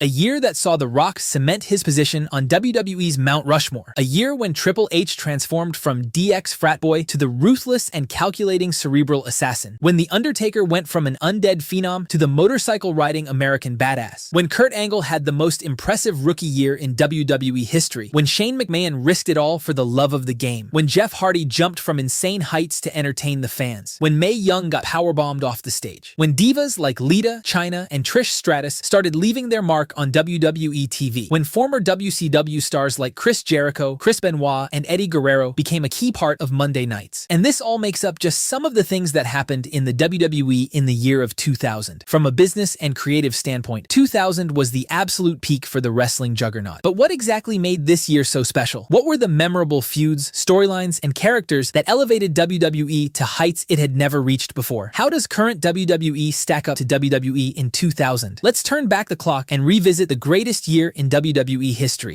A year that saw The Rock cement his position on WWE's Mount Rushmore. A year when Triple H transformed from DX frat boy to the ruthless and calculating cerebral assassin. When The Undertaker went from an undead phenom to the motorcycle-riding American badass. When Kurt Angle had the most impressive rookie year in WWE history. When Shane McMahon risked it all for the love of the game. When Jeff Hardy jumped from insane heights to entertain the fans. When Mae Young got powerbombed off the stage. When divas like Lita, Chyna, and Trish Stratus started leaving their mark on WWE TV. When former WCW stars like Chris Jericho, Chris Benoit, and Eddie Guerrero became a key part of Monday nights. And this all makes up just some of the things that happened in the WWE in the year of 2000. From a business and creative standpoint, 2000 was the absolute peak for the wrestling juggernaut. But what exactly made this year so special? What were the memorable feuds, storylines, and characters that elevated WWE to heights it had never reached before? How does current WWE stack up to WWE in 2000? Let's turn back the clock and revisit the greatest year in WWE history.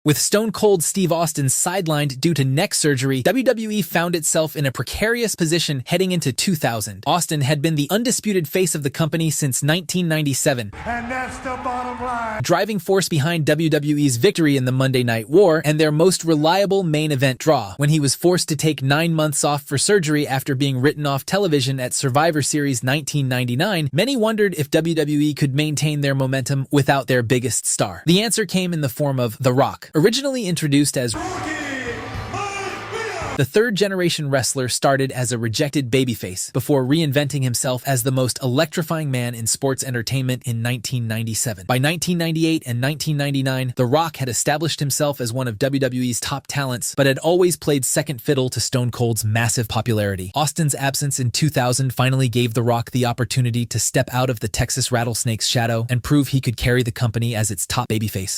With Stone Cold Steve Austin sidelined due to neck surgery, WWE found itself in a precarious position heading into 2000. Austin had been the undisputed face of the company since 1997. And that's the bottom line. Driving force behind WWE's victory in the Monday Night War and their most reliable main event draw. When he was forced to take 9 months off for surgery after being written off television at Survivor Series 1999, many wondered if WWE could maintain their momentum without their biggest star. The answer came in the form of The Rock. Originally introduced as the third-generation wrestler, started as a rejected babyface before reinventing himself as the most electrifying man in sports entertainment in 1997. By 1998 and 1999, The Rock had established himself as one of WWE's top talents, but had always played second fiddle to Stone Cold's massive popularity. Austin's absence in 2000 finally gave The Rock the opportunity to step out of the Texas Rattlesnake's shadow and prove he could carry the company as its top babyface.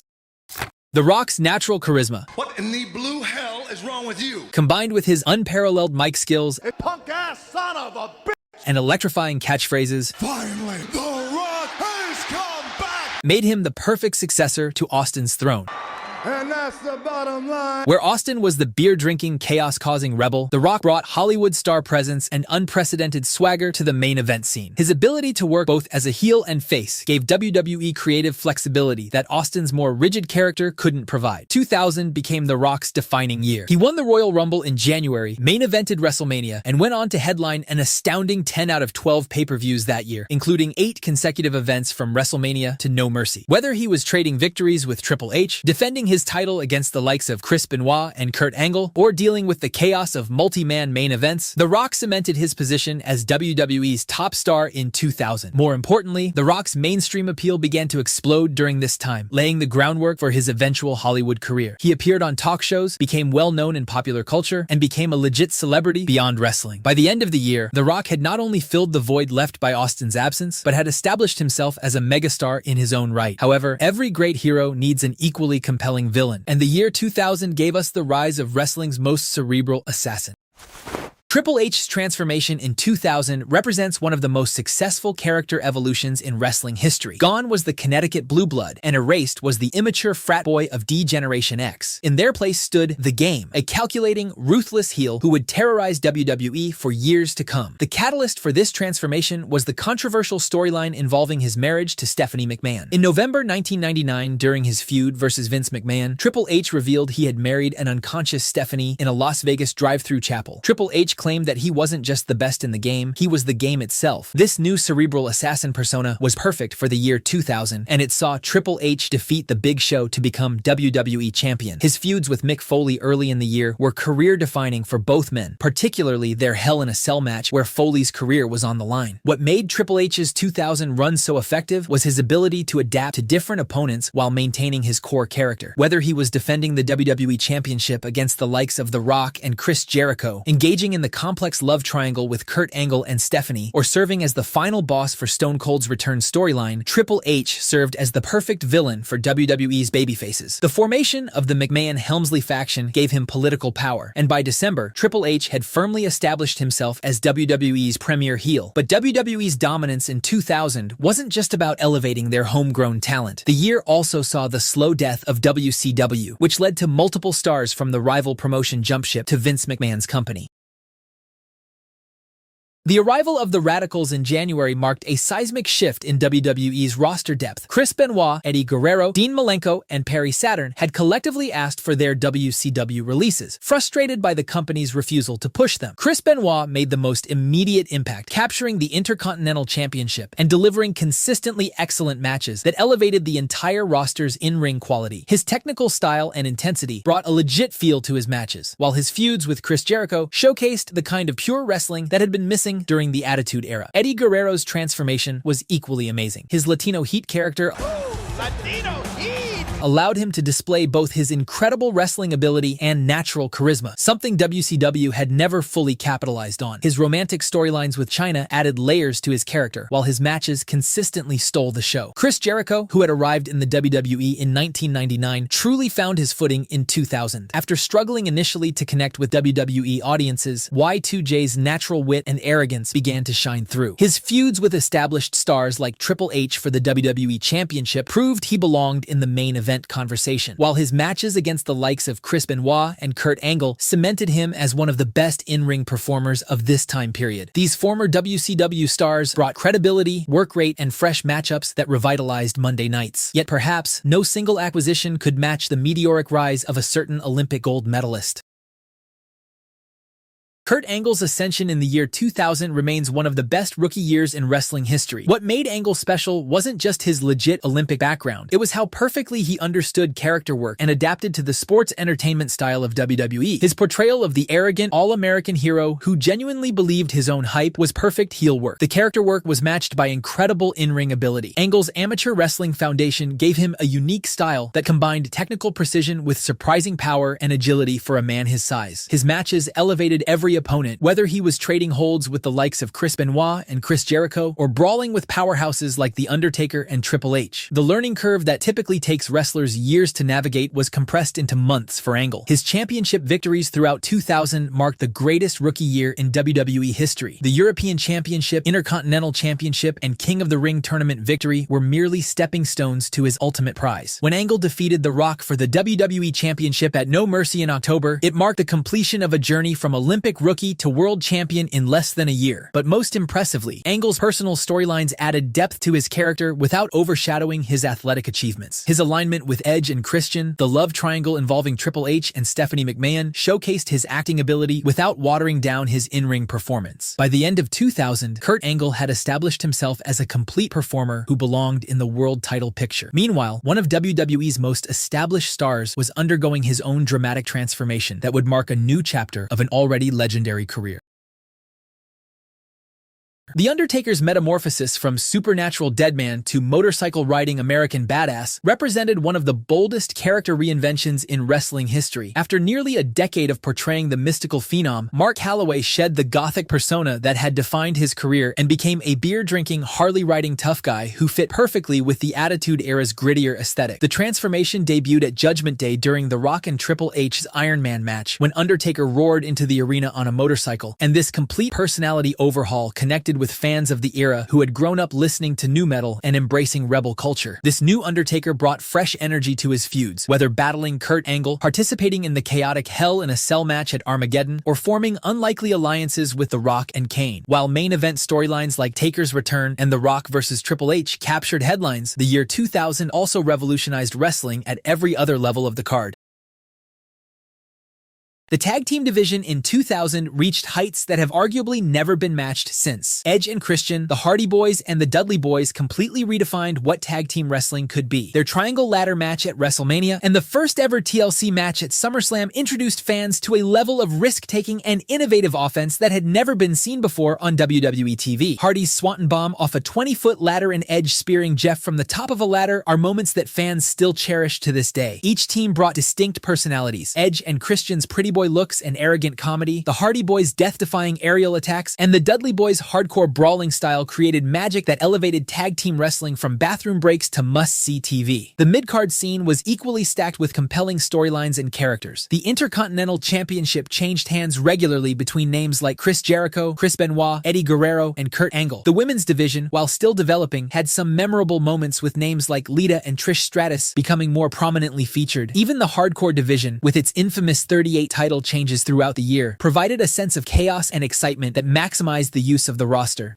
The Rock's natural charisma, What in the blue hell is wrong with you? combined with his unparalleled mic skills A punk-ass son of a bitch! and electrifying catchphrases, Finally, The Rock has come back! made him the perfect successor to Austin's throne. And that's the bottom line. Where Austin was the beer-drinking, chaos-causing rebel, The Rock brought Hollywood star presence and unprecedented swagger to the main event scene. His ability to work both as a heel and face gave WWE creative flexibility that Austin's more rigid character couldn't provide. 2000 became The Rock's defining year. He won the Royal Rumble in January, main-evented WrestleMania, and went on to headline an astounding 10 out of 12 pay-per-views that year, including 8 consecutive events from WrestleMania to No Mercy. Whether he was trading victories with Triple H, defending his title against the likes of Chris Benoit and Kurt Angle, or dealing with the chaos of multi-man main events, The Rock cemented his position as WWE's top star in 2000. More importantly, The Rock's mainstream appeal began to explode during this time, laying the groundwork for his eventual Hollywood career. He appeared on talk shows, became well-known in popular culture, and became a legit celebrity beyond wrestling. By the end of the year, The Rock had not only filled the void left by Austin's absence, but had established himself as a megastar in his own right. However, every great hero needs an equally compelling villain, and the year 2000 gave us the rise of wrestling's most cerebral assassin. Triple H's transformation in 2000 represents one of the most successful character evolutions in wrestling history. Gone was the Connecticut blue blood, and erased was the immature frat boy of D-Generation X. In their place stood The Game, a calculating, ruthless heel who would terrorize WWE for years to come. The catalyst for this transformation was the controversial storyline involving his marriage to Stephanie McMahon. In November 1999, during his feud versus Vince McMahon, Triple H revealed he had married an unconscious Stephanie in a Las Vegas drive-thru chapel. Triple H claimed that he wasn't just the best in the game, he was the game itself. This new cerebral assassin persona was perfect for the year 2000, and it saw Triple H defeat the Big Show to become WWE champion. His feuds with Mick Foley early in the year were career-defining for both men, particularly their Hell in a Cell match where Foley's career was on the line. What made Triple H's 2000 run so effective was his ability to adapt to different opponents while maintaining his core character. Whether he was defending the WWE Championship against the likes of The Rock and Chris Jericho, engaging in the complex love triangle with Kurt Angle and Stephanie, or serving as the final boss for Stone Cold's return storyline, Triple H served as the perfect villain for WWE's babyfaces. The formation of the McMahon-Helmsley faction gave him political power, and by December, Triple H had firmly established himself as WWE's premier heel. But WWE's dominance in 2000 wasn't just about elevating their homegrown talent. The year also saw the slow death of WCW, which led to multiple stars from the rival promotion jump ship to Vince McMahon's company. The arrival of the Radicals in January marked a seismic shift in WWE's roster depth. Chris Benoit, Eddie Guerrero, Dean Malenko, and Perry Saturn had collectively asked for their WCW releases, frustrated by the company's refusal to push them. Chris Benoit made the most immediate impact, capturing the Intercontinental Championship and delivering consistently excellent matches that elevated the entire roster's in-ring quality. His technical style and intensity brought a legit feel to his matches, while his feuds with Chris Jericho showcased the kind of pure wrestling that had been missing during the Attitude Era. Eddie Guerrero's transformation was equally amazing. His Latino Heat character allowed him to display both his incredible wrestling ability and natural charisma, something WCW had never fully capitalized on. His romantic storylines with China added layers to his character, while his matches consistently stole the show. Chris Jericho, who had arrived in the WWE in 1999, truly found his footing in 2000. After struggling initially to connect with WWE audiences, Y2J's natural wit and arrogance began to shine through. His feuds with established stars like Triple H for the WWE Championship proved he belonged in the main event conversation, while his matches against the likes of Chris Benoit and Kurt Angle cemented him as one of the best in-ring performers of this time period. These former WCW stars brought credibility, work rate, and fresh matchups that revitalized Monday nights. Yet perhaps no single acquisition could match the meteoric rise of a certain Olympic gold medalist. Kurt Angle's ascension in the year 2000 remains one of the best rookie years in wrestling history. What made Angle special wasn't just his legit Olympic background, it was how perfectly he understood character work and adapted to the sports entertainment style of WWE. His portrayal of the arrogant, all-American hero who genuinely believed his own hype was perfect heel work. The character work was matched by incredible in-ring ability. Angle's amateur wrestling foundation gave him a unique style that combined technical precision with surprising power and agility for a man his size. His matches elevated every opponent, whether he was trading holds with the likes of Chris Benoit and Chris Jericho or brawling with powerhouses like The Undertaker and Triple H. The learning curve that typically takes wrestlers years to navigate was compressed into months for Angle. His championship victories throughout 2000 marked the greatest rookie year in WWE history. The European Championship, Intercontinental Championship, and King of the Ring tournament victory were merely stepping stones to his ultimate prize. When Angle defeated The Rock for the WWE Championship at No Mercy in October, it marked the completion of a journey from Olympic rookie to world champion in less than a year. But most impressively, Angle's personal storylines added depth to his character without overshadowing his athletic achievements. His alignment with Edge and Christian, the love triangle involving Triple H and Stephanie McMahon, showcased his acting ability without watering down his in-ring performance. By the end of 2000, Kurt Angle had established himself as a complete performer who belonged in the world title picture. Meanwhile, one of WWE's most established stars was undergoing his own dramatic transformation that would mark a new chapter of an already legendary career. The Undertaker's metamorphosis from supernatural deadman to motorcycle-riding American badass represented one of the boldest character reinventions in wrestling history. After nearly a decade of portraying the mystical phenom, Mark Calaway shed the gothic persona that had defined his career and became a beer-drinking, Harley-riding tough guy who fit perfectly with the Attitude Era's grittier aesthetic. The transformation debuted at Judgment Day during The Rock and Triple H's Iron Man match, when Undertaker roared into the arena on a motorcycle, and this complete personality overhaul connected with fans of the era who had grown up listening to nu metal and embracing rebel culture. This new Undertaker brought fresh energy to his feuds, whether battling Kurt Angle, participating in the chaotic Hell in a Cell match at Armageddon, or forming unlikely alliances with The Rock and Kane. While main event storylines like Taker's return and The Rock vs. Triple H captured headlines, the year 2000 also revolutionized wrestling at every other level of the card. The tag team division in 2000 reached heights that have arguably never been matched since. Edge and Christian, the Hardy Boys, and the Dudley Boys completely redefined what tag team wrestling could be. Their triangle ladder match at WrestleMania and the first ever TLC match at SummerSlam introduced fans to a level of risk-taking and innovative offense that had never been seen before on WWE TV. Hardy's Swanton Bomb off a 20-foot ladder and Edge spearing Jeff from the top of a ladder are moments that fans still cherish to this day. Each team brought distinct personalities. Edge and Christian's pretty boy looks and arrogant comedy, the Hardy Boys' death-defying aerial attacks, and the Dudley Boys' hardcore brawling style created magic that elevated tag team wrestling from bathroom breaks to must-see TV. The midcard scene was equally stacked with compelling storylines and characters. The Intercontinental Championship changed hands regularly between names like Chris Jericho, Chris Benoit, Eddie Guerrero, and Kurt Angle. The women's division, while still developing, had some memorable moments with names like Lita and Trish Stratus becoming more prominently featured. Even the hardcore division, with its infamous 38 title title changes throughout the year provided a sense of chaos and excitement that maximized the use of the roster.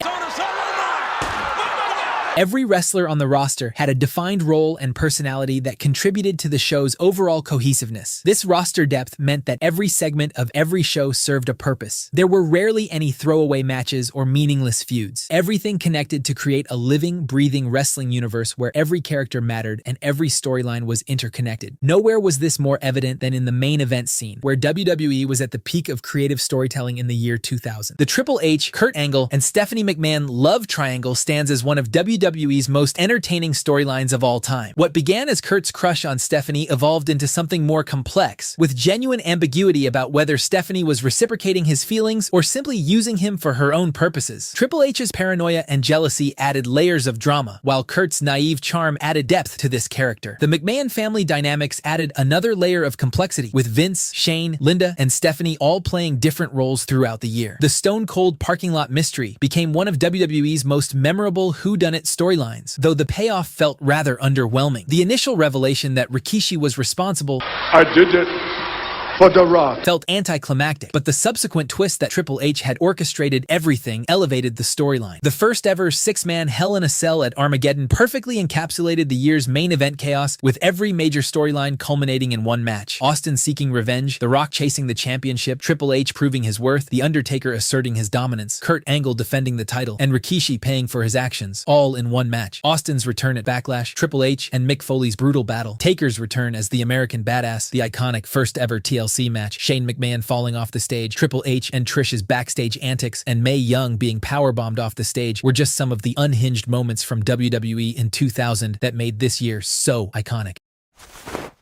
Every wrestler on the roster had a defined role and personality that contributed to the show's overall cohesiveness. This roster depth meant that every segment of every show served a purpose. There were rarely any throwaway matches or meaningless feuds. Everything connected to create a living, breathing wrestling universe where every character mattered and every storyline was interconnected. Nowhere was this more evident than in the main event scene, where WWE was at the peak of creative storytelling in the year 2000. The Triple H, Kurt Angle, and Stephanie McMahon love triangle stands as one of WWE's most entertaining storylines of all time. What began as Kurt's crush on Stephanie evolved into something more complex, with genuine ambiguity about whether Stephanie was reciprocating his feelings or simply using him for her own purposes. Triple H's paranoia and jealousy added layers of drama, while Kurt's naive charm added depth to this character. The McMahon family dynamics added another layer of complexity, with Vince, Shane, Linda, and Stephanie all playing different roles throughout the year. The Stone Cold parking lot mystery became one of WWE's most memorable whodunit storylines, though the payoff felt rather underwhelming. The initial revelation that Rikishi was responsible I did it for The Rock felt anticlimactic, but the subsequent twist that Triple H had orchestrated everything elevated the storyline. The first ever six-man Hell in a Cell at Armageddon perfectly encapsulated the year's main event chaos, with every major storyline culminating in one match. Austin seeking revenge, The Rock chasing the championship, Triple H proving his worth, The Undertaker asserting his dominance, Kurt Angle defending the title, and Rikishi paying for his actions, all in one match. Austin's return at Backlash, Triple H and Mick Foley's brutal battle, Taker's return as the American Badass, the iconic first ever TLC match, Shane McMahon falling off the stage, Triple H and Trish's backstage antics, and Mae Young being powerbombed off the stage were just some of the unhinged moments from WWE in 2000 that made this year so iconic.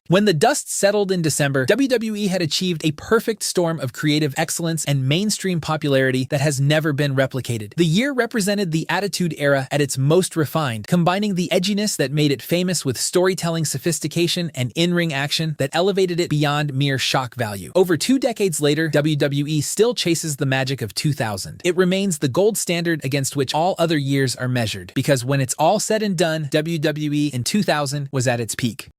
When the dust settled in December, WWE had achieved a perfect storm of creative excellence and mainstream popularity that has never been replicated. The year represented the Attitude Era at its most refined, combining the edginess that made it famous with storytelling sophistication and in-ring action that elevated it beyond mere shock value. Over 2 decades later, WWE still chases the magic of 2000. It remains the gold standard against which all other years are measured, because when it's all said and done, WWE in 2000 was at its peak.